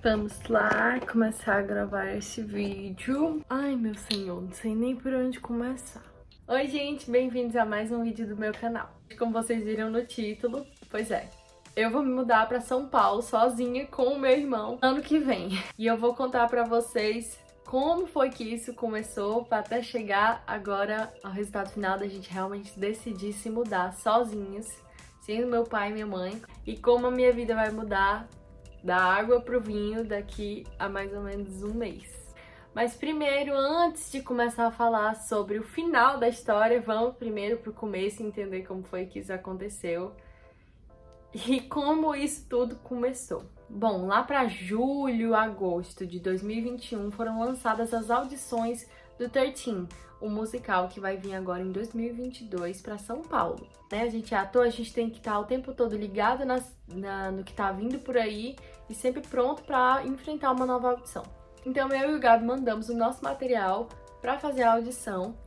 Vamos lá começar a gravar esse vídeo. Ai, meu senhor, não sei nem por onde começar. Oi, gente, bem-vindos a mais um vídeo do meu canal. Como vocês viram no título, pois é, eu vou me mudar pra São Paulo sozinha com o meu irmão ano que vem. E eu vou contar pra vocês como foi que isso começou pra até chegar agora ao resultado final da gente realmente decidir se mudar sozinhos, sem o meu pai e minha mãe, e como a minha vida vai mudar da água pro vinho daqui a mais ou menos um mês. Mas primeiro, antes de começar a falar sobre o final da história, vamos primeiro pro começo e entender como foi que isso aconteceu e como isso tudo começou. Bom, lá para julho, agosto de 2021 foram lançadas as audições do 13, o musical que vai vir agora em 2022 para São Paulo. Né? A gente é ator, a gente tem que estar o tempo todo ligado no que tá vindo por aí e sempre pronto para enfrentar uma nova audição. Então eu e o Gabi mandamos o nosso material para fazer a audição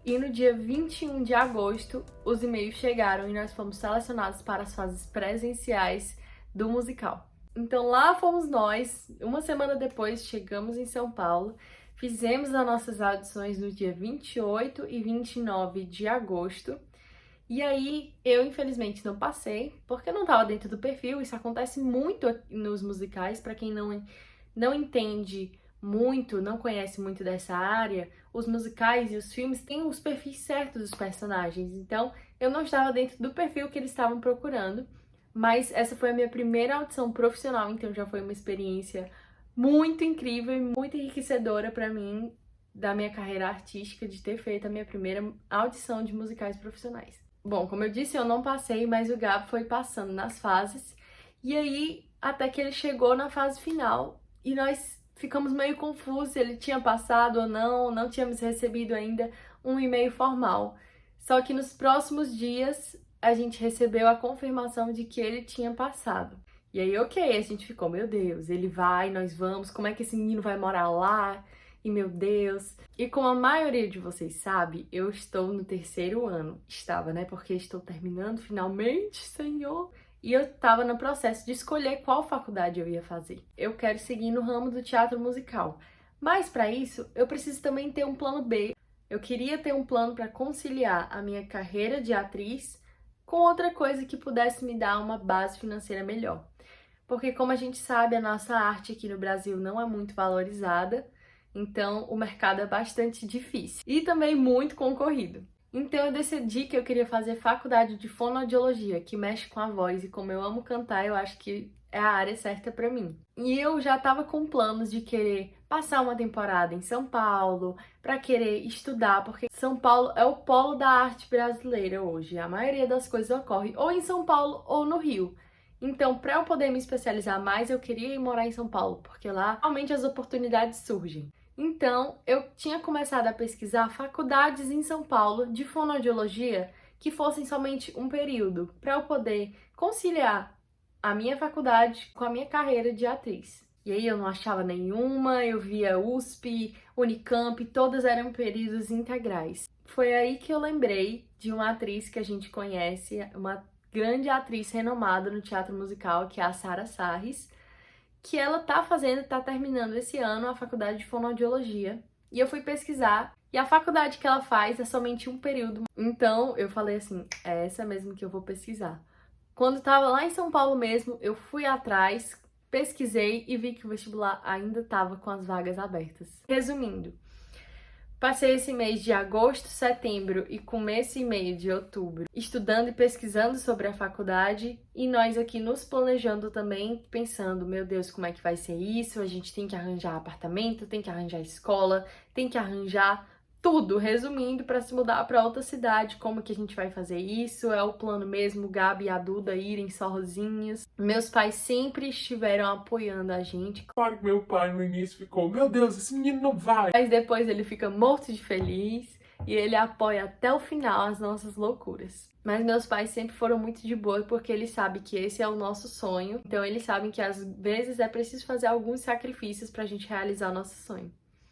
e no dia 21 de agosto os e-mails chegaram e nós fomos selecionados para as fases presenciais do musical. Então lá fomos nós, uma semana depois chegamos em São Paulo. Fizemos as nossas audições no dia 28 e 29 de agosto. E aí, eu infelizmente não passei, porque eu não estava dentro do perfil. Isso acontece muito nos musicais. Para quem não entende muito, não conhece muito dessa área, os musicais e os filmes têm os perfis certos dos personagens. Então, eu não estava dentro do perfil que eles estavam procurando. Mas essa foi a minha primeira audição profissional, então já foi uma experiência muito incrível e muito enriquecedora para mim, da minha carreira artística, de ter feito a minha primeira audição de musicais profissionais. Bom, como eu disse, eu não passei, mas o Gabo foi passando nas fases, e aí até que ele chegou na fase final, e nós ficamos meio confusos se ele tinha passado ou não tínhamos recebido ainda um e-mail formal. Só que nos próximos dias a gente recebeu a confirmação de que ele tinha passado. E aí, ok, a gente ficou, meu Deus, ele vai, nós vamos, como é que esse menino vai morar lá? E meu Deus. E como a maioria de vocês sabe, eu estou no terceiro ano. Estava, né? Porque estou terminando finalmente, Senhor. E eu estava no processo de escolher qual faculdade eu ia fazer. Eu quero seguir no ramo do teatro musical. Mas para isso, eu preciso também ter um plano B. Eu queria ter um plano para conciliar a minha carreira de atriz com outra coisa que pudesse me dar uma base financeira melhor. Porque, como a gente sabe, a nossa arte aqui no Brasil não é muito valorizada, então o mercado é bastante difícil e também muito concorrido. Então eu decidi que eu queria fazer faculdade de fonoaudiologia, que mexe com a voz, e como eu amo cantar, eu acho que é a área certa para mim. E eu já estava com planos de querer passar uma temporada em São Paulo, para querer estudar, porque São Paulo é o polo da arte brasileira hoje. A maioria das coisas ocorre ou em São Paulo ou no Rio. Então, para eu poder me especializar mais, eu queria ir morar em São Paulo, porque lá realmente as oportunidades surgem. Então, eu tinha começado a pesquisar faculdades em São Paulo de fonoaudiologia que fossem somente um período, para eu poder conciliar a minha faculdade com a minha carreira de atriz. E aí eu não achava nenhuma, eu via USP, Unicamp, todas eram períodos integrais. Foi aí que eu lembrei de uma atriz que a gente conhece, uma grande atriz renomada no teatro musical, que é a Sara Sarris, que ela tá terminando esse ano a faculdade de fonoaudiologia. E eu fui pesquisar, e a faculdade que ela faz é somente um período. Então eu falei assim, é essa mesmo que eu vou pesquisar. Quando estava lá em São Paulo mesmo, eu fui atrás, pesquisei e vi que o vestibular ainda estava com as vagas abertas. Resumindo, passei esse mês de agosto, setembro e começo e meio de outubro estudando e pesquisando sobre a faculdade, e nós aqui nos planejando também, pensando, meu Deus, como é que vai ser isso? A gente tem que arranjar apartamento, tem que arranjar escola, tem que arranjar tudo, resumindo, para se mudar para outra cidade. Como que a gente vai fazer isso? É o plano mesmo, o Gabi e a Duda irem sozinhos. Meus pais sempre estiveram apoiando a gente. Claro que meu pai no início ficou, meu Deus, esse menino não vai. Mas depois ele fica morto de feliz e ele apoia até o final as nossas loucuras. Mas meus pais sempre foram muito de boa, porque eles sabem que esse é o nosso sonho. Então eles sabem que às vezes é preciso fazer alguns sacrifícios pra gente realizar o nosso sonho.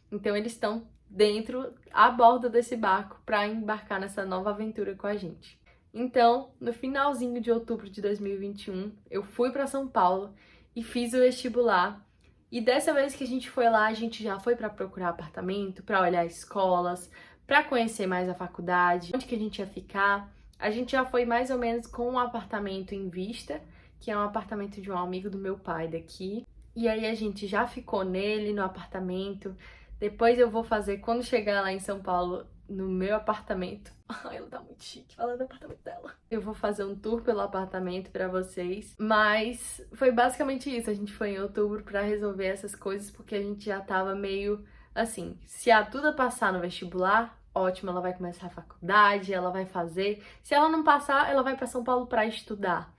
Então eles estão dentro, a bordo desse barco, para embarcar nessa nova aventura com a gente. Então, no finalzinho de outubro de 2021, eu fui para São Paulo e fiz o vestibular E dessa vez que a gente foi lá, a gente já foi para procurar apartamento, para olhar escolas, para conhecer mais a faculdade, onde que a gente ia ficar. A gente já foi mais ou menos com um apartamento em vista, que é um apartamento de um amigo do meu pai daqui. E aí a gente já ficou nele, no apartamento. Depois eu vou fazer, quando chegar lá em São Paulo, no meu apartamento. Ai, ela tá muito chique falando do apartamento dela. Eu vou fazer um tour pelo apartamento pra vocês. Mas foi basicamente isso. A gente foi em outubro pra resolver essas coisas, porque a gente já tava meio assim, se a Duda passar no vestibular, ótimo, ela vai começar a faculdade, ela vai fazer. Se ela não passar, ela vai pra São Paulo pra estudar.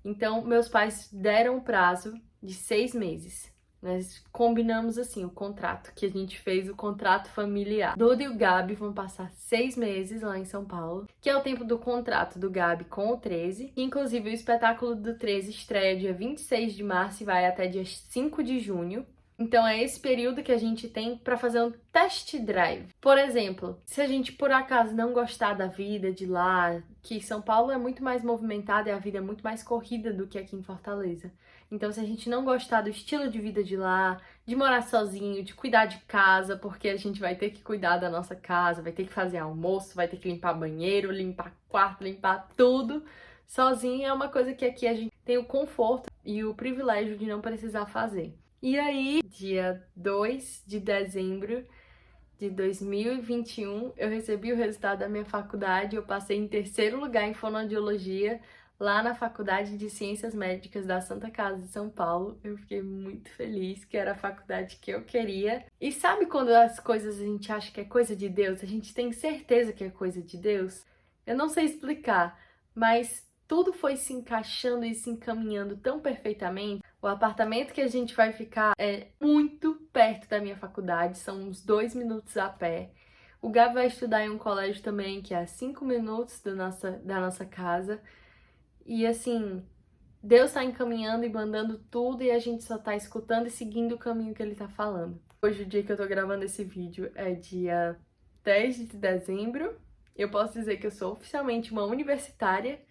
Então, meus pais deram um prazo de 6 meses. Nós combinamos assim o contrato, que a gente fez o contrato familiar. Duda e o Gabi vão passar 6 meses lá em São Paulo, que é o tempo do contrato do Gabi com o 13. Inclusive, o espetáculo do 13 estreia dia 26 de março e vai até dia 5 de junho. Então é esse período que a gente tem para fazer um test drive. Por exemplo, se a gente por acaso não gostar da vida de lá, que São Paulo é muito mais movimentada e a vida é muito mais corrida do que aqui em Fortaleza. Então se a gente não gostar do estilo de vida de lá, de morar sozinho, de cuidar de casa, porque a gente vai ter que cuidar da nossa casa, vai ter que fazer almoço, vai ter que limpar banheiro, limpar quarto, limpar tudo. Sozinho é uma coisa que aqui a gente tem o conforto e o privilégio de não precisar fazer. E aí, dia 2 de dezembro de 2021, eu recebi o resultado da minha faculdade. Eu passei em terceiro lugar em fonoaudiologia, lá na Faculdade de Ciências Médicas da Santa Casa de São Paulo. Eu fiquei muito feliz, que era a faculdade que eu queria. E sabe quando as coisas a gente acha que é coisa de Deus? A gente tem certeza que é coisa de Deus? Eu não sei explicar, mas tudo foi se encaixando e se encaminhando tão perfeitamente. O apartamento que a gente vai ficar é muito perto da minha faculdade, são uns 2 minutos a pé. O Gabi vai estudar em um colégio também, que é a 5 minutos da nossa casa. E assim, Deus tá encaminhando e mandando tudo e a gente só tá escutando e seguindo o caminho que Ele tá falando. Hoje, o dia que eu tô gravando esse vídeo é dia 10 de dezembro. Eu posso dizer que eu sou oficialmente uma universitária.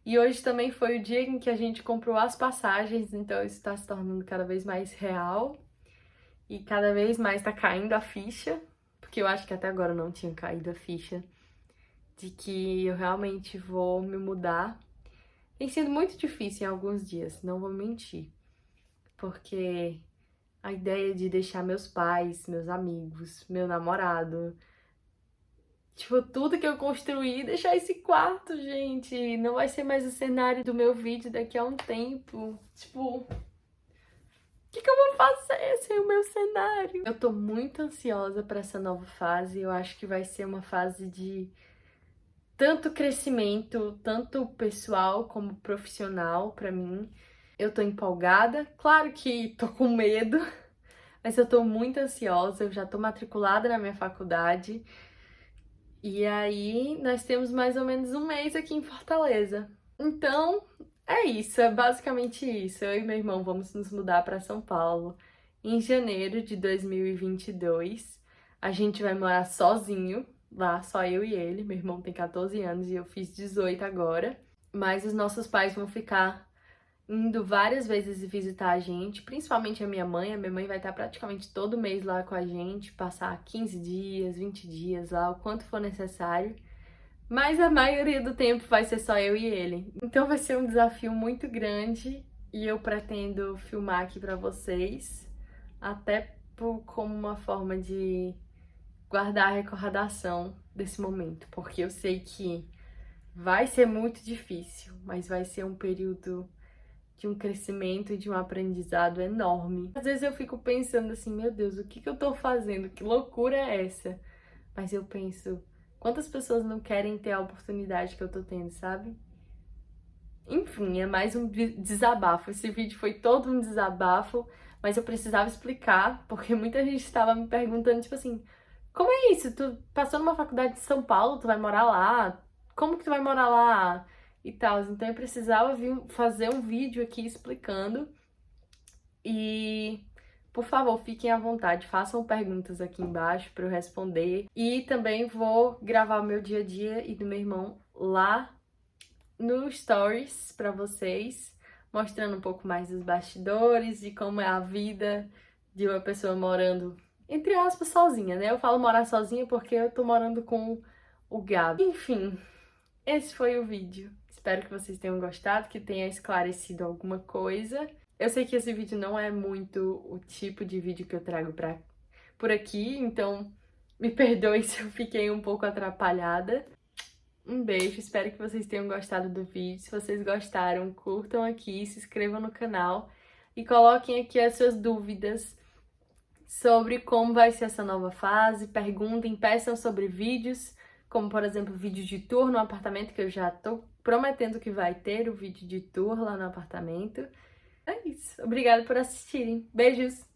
E hoje também foi o dia em que a gente comprou as passagens, então isso está se tornando cada vez mais real. E cada vez mais está caindo a ficha, porque eu acho que até agora não tinha caído a ficha, de que eu realmente vou me mudar. Tem sido muito difícil em alguns dias, não vou mentir. Porque a ideia de deixar meus pais, meus amigos, meu namorado, tipo, tudo que eu construí, deixar esse quarto, gente. Não vai ser mais o cenário do meu vídeo daqui a um tempo. Tipo, o que eu vou fazer sem o meu cenário? Eu tô muito ansiosa pra essa nova fase. Eu acho que vai ser uma fase de tanto crescimento, tanto pessoal como profissional pra mim. Eu tô empolgada. Claro que tô com medo, mas eu tô muito ansiosa. Eu já tô matriculada na minha faculdade. E aí, nós temos mais ou menos um mês aqui em Fortaleza. Então, é isso, é basicamente isso. Eu e meu irmão vamos nos mudar para São Paulo em janeiro de 2022. A gente vai morar sozinho lá, só eu e ele. Meu irmão tem 14 anos e eu fiz 18 agora. Mas os nossos pais vão ficar indo várias vezes visitar a gente, principalmente a minha mãe. A minha mãe vai estar praticamente todo mês lá com a gente, passar 15 dias, 20 dias lá, o quanto for necessário. Mas a maioria do tempo vai ser só eu e ele. Então vai ser um desafio muito grande e eu pretendo filmar aqui pra vocês, até como uma forma de guardar a recordação desse momento, porque eu sei que vai ser muito difícil, mas vai ser um período de um crescimento e de um aprendizado enorme. Às vezes eu fico pensando assim, meu Deus, o que eu tô fazendo? Que loucura é essa? Mas eu penso, quantas pessoas não querem ter a oportunidade que eu tô tendo, sabe? Enfim, é mais um desabafo. Esse vídeo foi todo um desabafo, mas eu precisava explicar, porque muita gente estava me perguntando, tipo assim, como é isso? Tu passou numa faculdade de São Paulo, tu vai morar lá? Como que tu vai morar lá? E tal. Então eu precisava fazer um vídeo aqui explicando. E, por favor, fiquem à vontade, façam perguntas aqui embaixo para eu responder. E também vou gravar o meu dia a dia e do meu irmão lá no Stories para vocês, mostrando um pouco mais dos bastidores, de como é a vida de uma pessoa morando, entre aspas, sozinha, né? Eu falo morar sozinha porque eu tô morando com o Gabi. Enfim, esse foi o vídeo. Espero que vocês tenham gostado, que tenha esclarecido alguma coisa. Eu sei que esse vídeo não é muito o tipo de vídeo que eu trago por aqui, então me perdoem se eu fiquei um pouco atrapalhada. Um beijo, espero que vocês tenham gostado do vídeo. Se vocês gostaram, curtam aqui, se inscrevam no canal e coloquem aqui as suas dúvidas sobre como vai ser essa nova fase. Perguntem, peçam sobre vídeos, como por exemplo vídeo de tour no apartamento, que eu já tô prometendo que vai ter o vídeo de tour lá no apartamento. É isso. Obrigada por assistirem. Beijos!